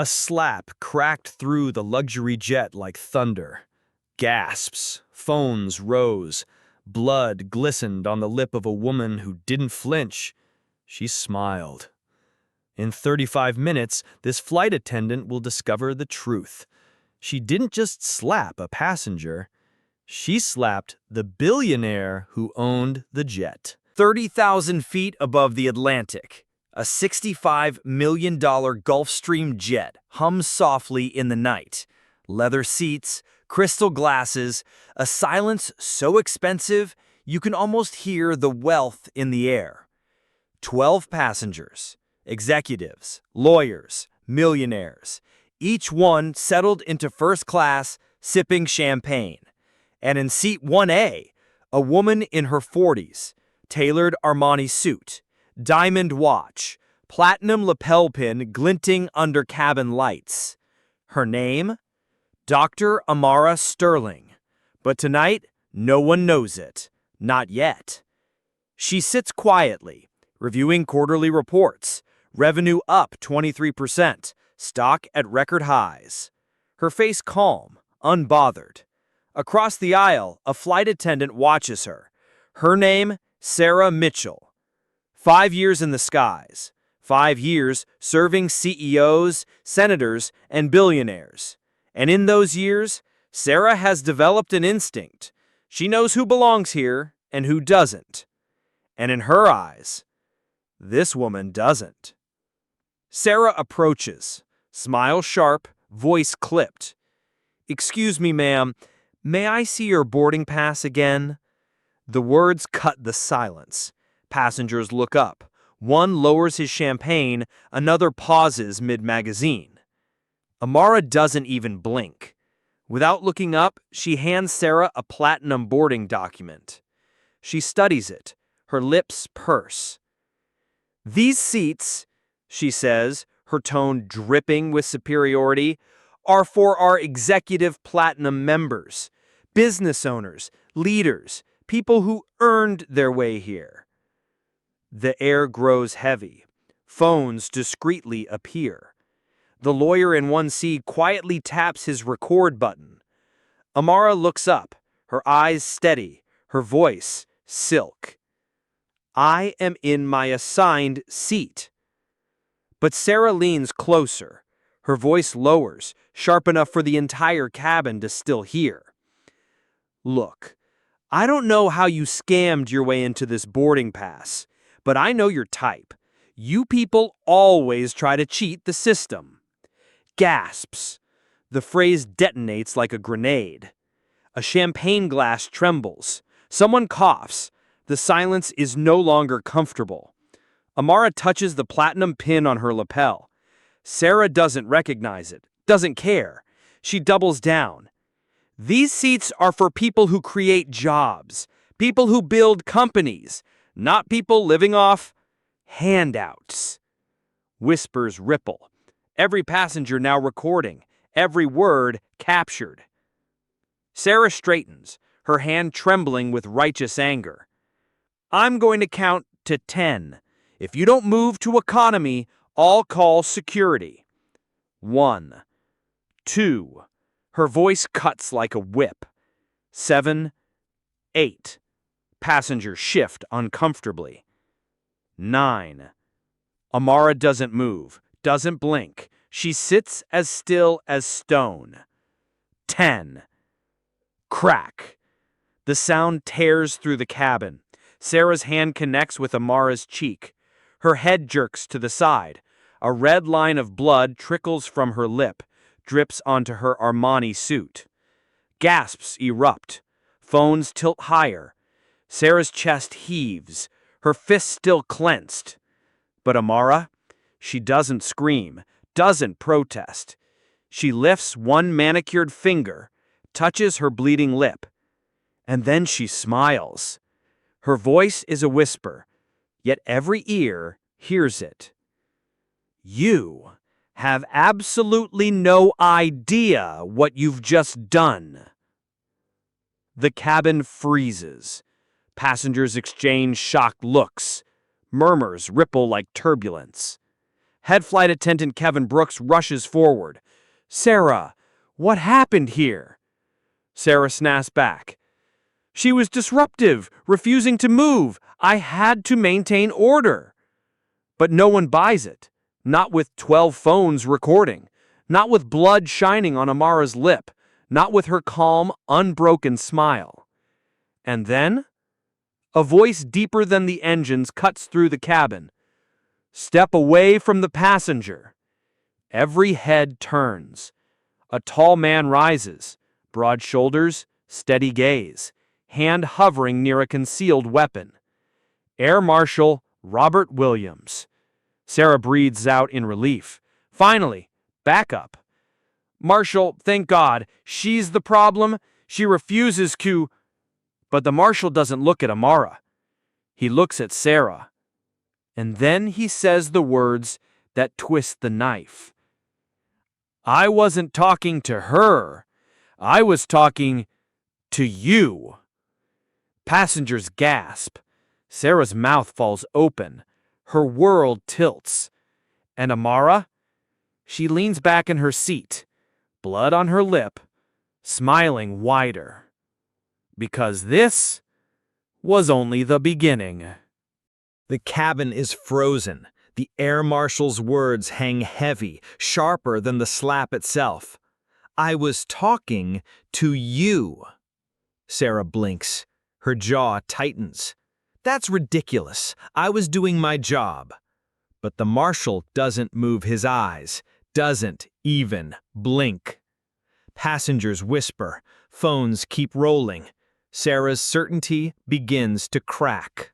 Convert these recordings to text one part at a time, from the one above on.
A slap cracked through the luxury jet like thunder. Gasps, phones rose. Blood glistened on the lip of a woman who didn't flinch. She smiled. In 35 minutes, this flight attendant will discover the truth. She didn't just slap a passenger. She slapped the billionaire who owned the jet. 30,000 feet above the Atlantic, a $65 million Gulfstream jet hums softly in the night. Leather seats, crystal glasses, a silence so expensive you can almost hear the wealth in the air. 12 passengers, executives, lawyers, millionaires, each one settled into first class, sipping champagne. And in seat 1A, a woman in her 40s, tailored Armani suit, diamond watch, platinum lapel pin glinting under cabin lights. Her name? Dr. Amara Sterling. But tonight, no one knows it. Not yet. She sits quietly, reviewing quarterly reports. Revenue up 23%, stock at record highs. Her face calm, unbothered. Across the aisle, a flight attendant watches her. Her name, Sarah Mitchell. 5 years in the skies. 5 years serving CEOs, senators, and billionaires. And in those years, Sarah has developed an instinct. She knows who belongs here and who doesn't. And in her eyes, this woman doesn't. Sarah approaches, smile sharp, voice clipped. "Excuse me, ma'am, may I see your boarding pass again?" The words cut the silence. Passengers look up. One lowers his champagne, another pauses mid-magazine. Amara doesn't even blink. Without looking up, she hands Sarah a platinum boarding document. She studies it, her lips purse. "These seats," she says, her tone dripping with superiority, "are for our executive platinum members, business owners, leaders, people who earned their way here." The air grows heavy. Phones discreetly appear. The lawyer in 1C quietly taps his record button. Amara looks up, her eyes steady, her voice silk. "I am in my assigned seat." But Sarah leans closer. Her voice lowers, sharp enough for the entire cabin to still hear. "Look, I don't know how you scammed your way into this boarding pass, but I know your type. You people always try to cheat the system." Gasps. The phrase detonates like a grenade. A champagne glass trembles. Someone coughs. The silence is no longer comfortable. Amara touches the platinum pin on her lapel. Sarah doesn't recognize it, doesn't care. She doubles down. "These seats are for people who create jobs, people who build companies, not people living off handouts." Whispers ripple. Every passenger now recording, every word captured. Sarah straightens, her hand trembling with righteous anger. "I'm going to count to 10. If you don't move to economy, I'll call security." 1, 2. Her voice cuts like a whip. 7, 8. Passengers shift uncomfortably. 9. Amara doesn't move, doesn't blink. She sits as still as stone. 10. Crack. The sound tears through the cabin. Sarah's hand connects with Amara's cheek. Her head jerks to the side. A red line of blood trickles from her lip, drips onto her Armani suit. Gasps erupt. Phones tilt higher. Sarah's chest heaves, her fists still clenched. But Amara? She doesn't scream, doesn't protest. She lifts one manicured finger, touches her bleeding lip, and then she smiles. Her voice is a whisper, yet every ear hears it. "You have absolutely no idea what you've just done." The cabin freezes. Passengers exchange shocked looks. Murmurs ripple like turbulence. Head flight attendant Kevin Brooks rushes forward. "Sarah, what happened here?" Sarah snaps back. "She was disruptive, refusing to move. I had to maintain order." But no one buys it. Not with 12 phones recording. Not with blood shining on Amara's lip. Not with her calm, unbroken smile. And then, a voice deeper than the engines cuts through the cabin. "Step away from the passenger." Every head turns. A tall man rises, broad shoulders, steady gaze, hand hovering near a concealed weapon. Air Marshal Robert Williams. Sarah breathes out in relief. Finally, backup. "Marshal, thank God, she's the problem. She refuses to..." But the Marshal doesn't look at Amara. He looks at Sarah. And then he says the words that twist the knife. "I wasn't talking to her. I was talking to you." Passengers gasp. Sarah's mouth falls open. Her world tilts. And Amara? She leans back in her seat, blood on her lip, smiling wider. Because this was only the beginning. The cabin is frozen. The air marshal's words hang heavy, sharper than the slap itself. "I was talking to you." Sarah blinks. Her jaw tightens. "That's ridiculous. I was doing my job." But the marshal doesn't move his eyes, doesn't even blink. Passengers whisper. Phones keep rolling. Sarah's certainty begins to crack.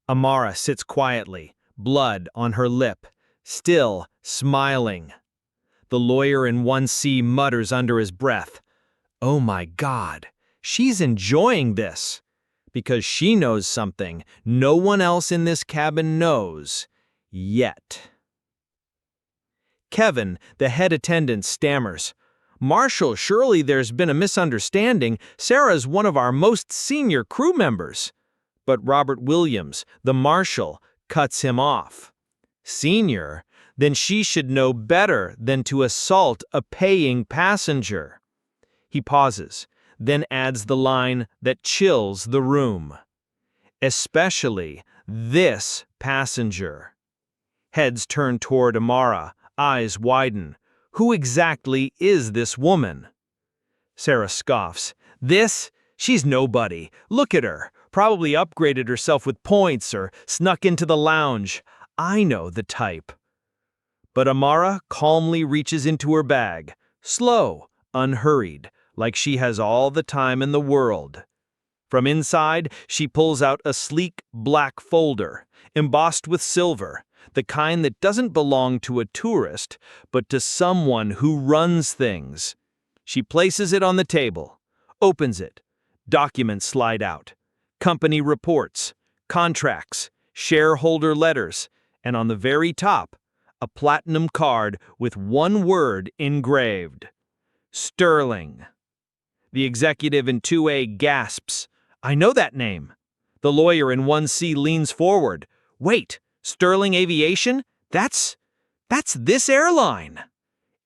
Amara sits quietly, blood on her lip, still smiling. The lawyer in 1C mutters under his breath, "Oh my God, she's enjoying this." Because she knows something no one else in this cabin knows yet. Kevin, the head attendant, stammers, "Marshal, surely there's been a misunderstanding. Sarah's one of our most senior crew members." But Robert Williams, the marshal, cuts him off. "Senior? Then she should know better than to assault a paying passenger." He pauses, then adds the line that chills the room. "Especially this passenger." Heads turn toward Amara, eyes widen. Who exactly is this woman? Sarah scoffs. "This? She's nobody. Look at her. Probably upgraded herself with points or snuck into the lounge. I know the type." But Amara calmly reaches into her bag, slow, unhurried, like she has all the time in the world. From inside, she pulls out a sleek black folder, embossed with silver, the kind that doesn't belong to a tourist, but to someone who runs things. She places it on the table, opens it. Documents slide out. Company reports, contracts, shareholder letters, and on the very top, a platinum card with one word engraved. Sterling. The executive in 2A gasps. "I know that name." The lawyer in 1C leans forward. "Wait, Sterling Aviation? That's this airline."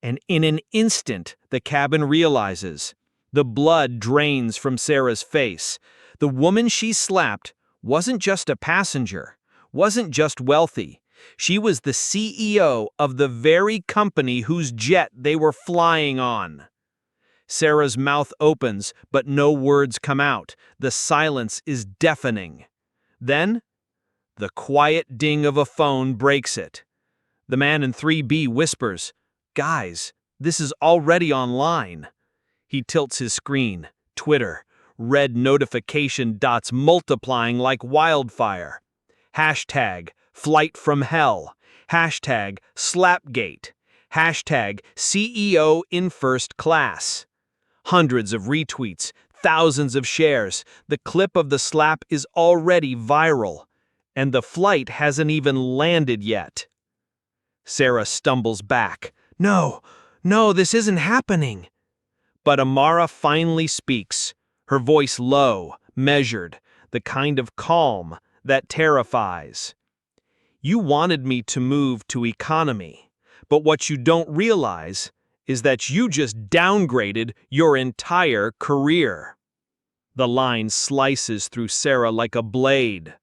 And in an instant, the cabin realizes. The blood drains from Sarah's face. The woman she slapped wasn't just a passenger, wasn't just wealthy. She was the CEO of the very company whose jet they were flying on. Sarah's mouth opens, but no words come out. The silence is deafening. Then, the quiet ding of a phone breaks it. The man in 3B whispers, "Guys, this is already online." He tilts his screen. Twitter. Red notification dots multiplying like wildfire. Hashtag flight from hell. Hashtag slapgate. Hashtag CEO in first class. Hundreds of retweets, thousands of shares. The clip of the slap is already viral. And the flight hasn't even landed yet. Sarah stumbles back. No, this isn't happening." But Amara finally speaks, her voice low, measured, the kind of calm that terrifies. You wanted me to move to economy, but what you don't realize is that you just downgraded your entire career." The line slices through Sarah like a blade.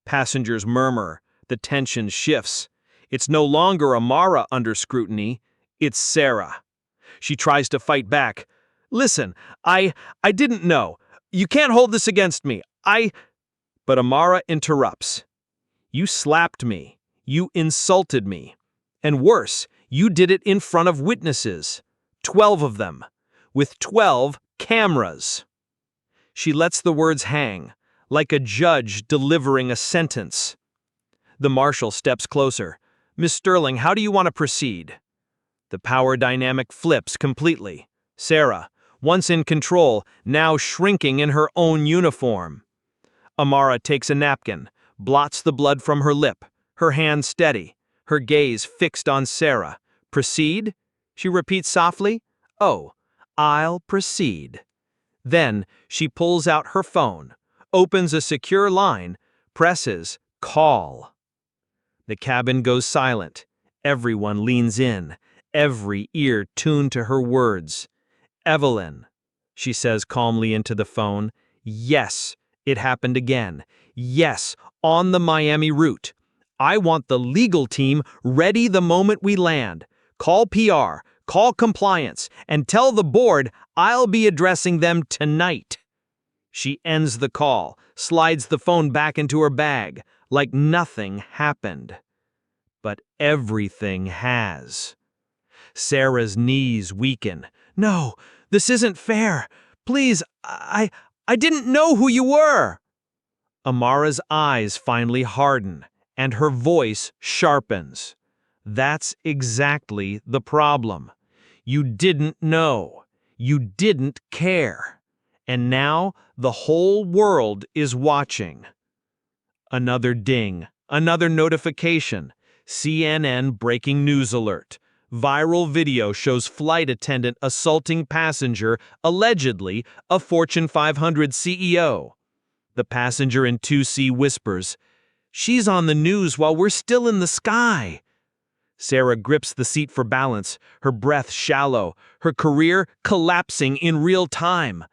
Passengers murmur, the tension shifts. It's no longer Amara under scrutiny, it's Sarah. She tries to fight back. "Listen, I didn't know. You can't hold this against me. But Amara interrupts. "You slapped me. You insulted me. And worse, you did it in front of witnesses. 12 of them. With 12 cameras." She lets the words hang, like a judge delivering a sentence. The marshal steps closer. "Miss Sterling, how do you want to proceed?" The power dynamic flips completely. Sarah, once in control, now shrinking in her own uniform. Amara takes a napkin, blots the blood from her lip, her hand steady, her gaze fixed on Sarah. "Proceed?" she repeats softly. "Oh, I'll proceed." Then she pulls out her phone, opens a secure line, presses call. The cabin goes silent. Everyone leans in, every ear tuned to her words. "Evelyn," she says calmly into the phone. "Yes, it happened again. Yes, on the Miami route. I want the legal team ready the moment we land. Call PR, call compliance, and tell the board I'll be addressing them tonight." She ends the call, slides the phone back into her bag, like nothing happened. But everything has. Sarah's knees weaken. "No, this isn't fair. Please, I didn't know who you were." Amara's eyes finally harden, and her voice sharpens. That's exactly the problem. You didn't know. You didn't care. And now the whole world is watching. Another ding, another notification. CNN breaking news alert. Viral video shows flight attendant assaulting passenger, allegedly a Fortune 500 CEO. The passenger in 2C whispers, "She's on the news while we're still in the sky." Sarah grips the seat for balance, her breath shallow, her career collapsing in real time.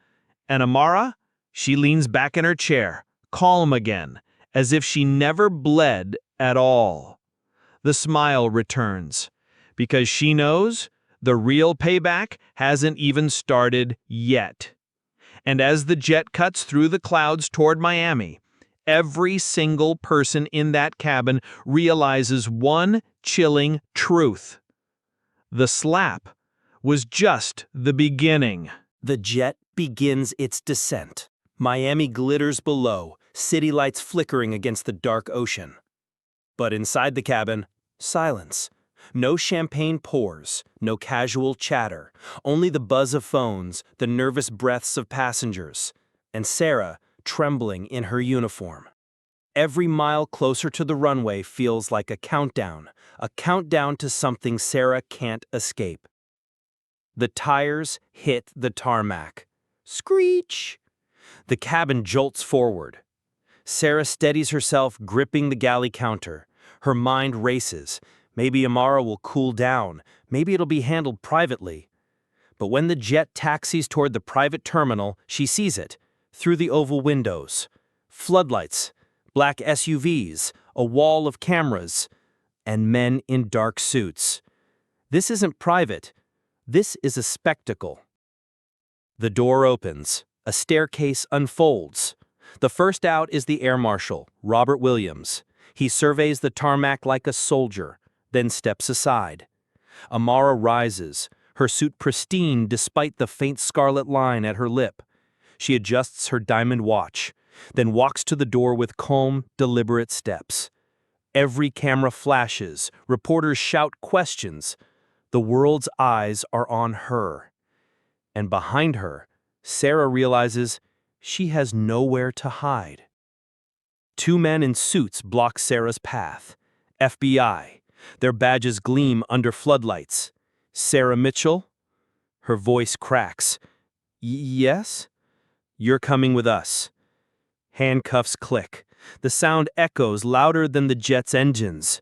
And Amara? She leans back in her chair, calm again, as if she never bled at all. The smile returns, because she knows the real payback hasn't even started yet. And as the jet cuts through the clouds toward Miami, every single person in that cabin realizes one chilling truth. The slap was just the beginning. The jet begins its descent. Miami glitters below, city lights flickering against the dark ocean. But inside the cabin, silence. No champagne pours, no casual chatter, only the buzz of phones, the nervous breaths of passengers, and Sarah trembling in her uniform. Every mile closer to the runway feels like a countdown to something Sarah can't escape. The tires hit the tarmac. Screech! The cabin jolts forward. Sarah steadies herself, gripping the galley counter. Her mind races. Maybe Amara will cool down. Maybe it'll be handled privately. But when the jet taxis toward the private terminal, she sees it. Through the oval windows. Floodlights, black SUVs, a wall of cameras, and men in dark suits. This isn't private. This is a spectacle. The door opens. A staircase unfolds. The first out is the air marshal, Robert Williams. He surveys the tarmac like a soldier, then steps aside. Amara rises, her suit pristine despite the faint scarlet line at her lip. She adjusts her diamond watch, then walks to the door with calm, deliberate steps. Every camera flashes, reporters shout questions. The world's eyes are on her. And behind her, Sarah realizes she has nowhere to hide. Two men in suits block Sarah's path. FBI. Their badges gleam under floodlights. Sarah Mitchell? Her voice cracks. Yes? You're coming with us. Handcuffs click. The sound echoes louder than the jet's engines.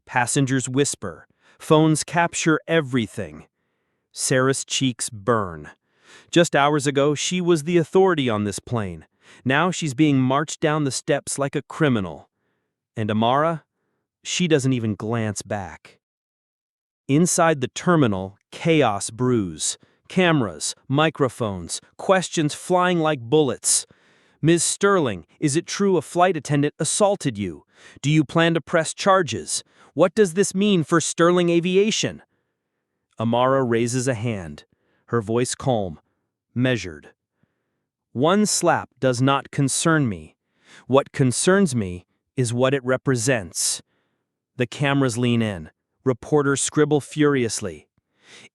Passengers whisper. Phones capture everything. Sarah's cheeks burn. Just hours ago, she was the authority on this plane. Now she's being marched down the steps like a criminal. And Amara? She doesn't even glance back. Inside the terminal, chaos brews. Cameras, microphones, questions flying like bullets. Ms. Sterling, is it true a flight attendant assaulted you? Do you plan to press charges? What does this mean for Sterling Aviation? Amara raises a hand, her voice calm, measured. One slap does not concern me. What concerns me is what it represents. The cameras lean in. Reporters scribble furiously.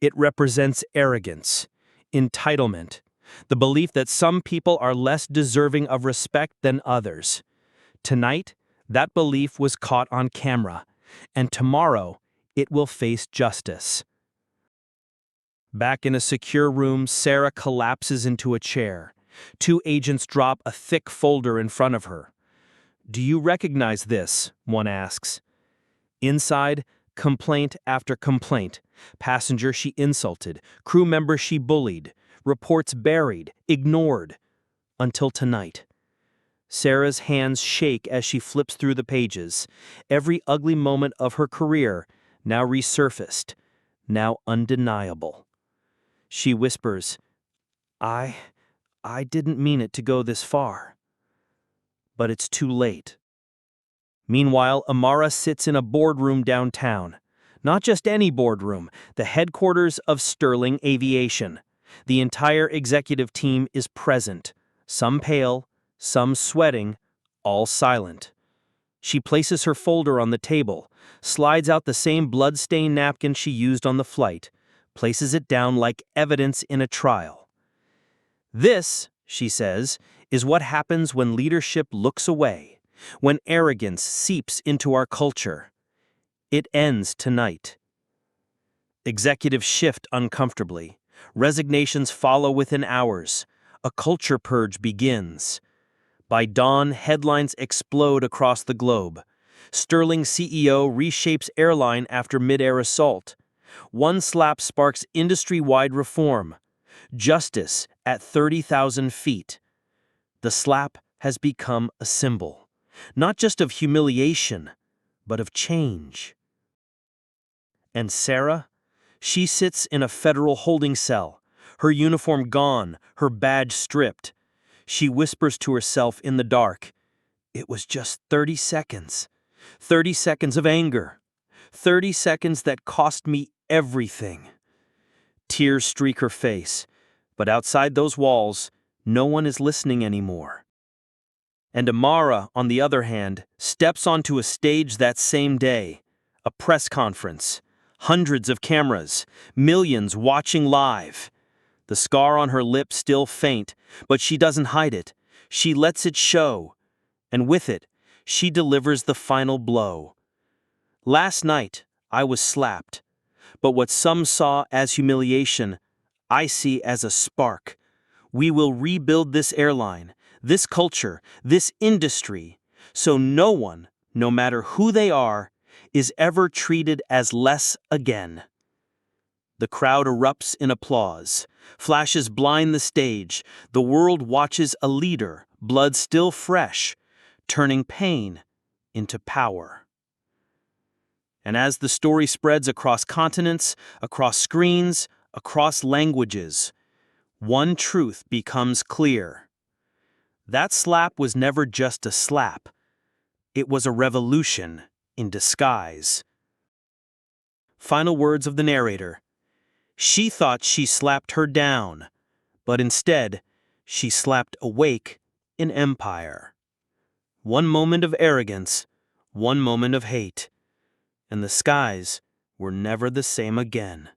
It represents arrogance, entitlement, the belief that some people are less deserving of respect than others. Tonight, that belief was caught on camera, and tomorrow, it will face justice. Back in a secure room, Sarah collapses into a chair. Two agents drop a thick folder in front of her. "Do you recognize this?" one asks. Inside, complaint after complaint. Passenger she insulted, crew member she bullied, reports buried, ignored. Until tonight. Sarah's hands shake as she flips through the pages. Every ugly moment of her career, now resurfaced, now undeniable. She whispers, I didn't mean it to go this far. But it's too late. Meanwhile, Amara sits in a boardroom downtown. Not just any boardroom, the headquarters of Sterling Aviation. The entire executive team is present, some pale, some sweating, all silent. She places her folder on the table, slides out the same blood-stained napkin she used on the flight, places it down like evidence in a trial. This, she says, is what happens when leadership looks away, when arrogance seeps into our culture. It ends tonight. Executives shift uncomfortably. Resignations follow within hours. A culture purge begins. By dawn, headlines explode across the globe. Sterling CEO reshapes airline after mid-air assault. One slap sparks industry-wide reform. Justice at 30,000 feet. The slap has become a symbol, not just of humiliation, but of change. And Sarah? She sits in a federal holding cell, her uniform gone, her badge stripped. She whispers to herself in the dark, "It was just 30 seconds. 30 seconds of anger. 30 seconds that cost me everything." Tears streak her face, but outside those walls, no one is listening anymore. And Amara, on the other hand, steps onto a stage that same day, a press conference. Hundreds of cameras, millions watching live. The scar on her lip still faint, but she doesn't hide it. She lets it show. And with it, she delivers the final blow. "Last night, I was slapped. But what some saw as humiliation, I see as a spark. We will rebuild this airline, this culture, this industry, so no one, no matter who they are, is ever treated as less again." The crowd erupts in applause. Flashes blind the stage. The world watches a leader, blood still fresh, turning pain into power. And as the story spreads across continents, across screens, across languages, one truth becomes clear. That slap was never just a slap. It was a revolution in disguise. Final words of the narrator. She thought she slapped her down, but instead, she slapped awake an empire. One moment of arrogance, one moment of hate, and the skies were never the same again.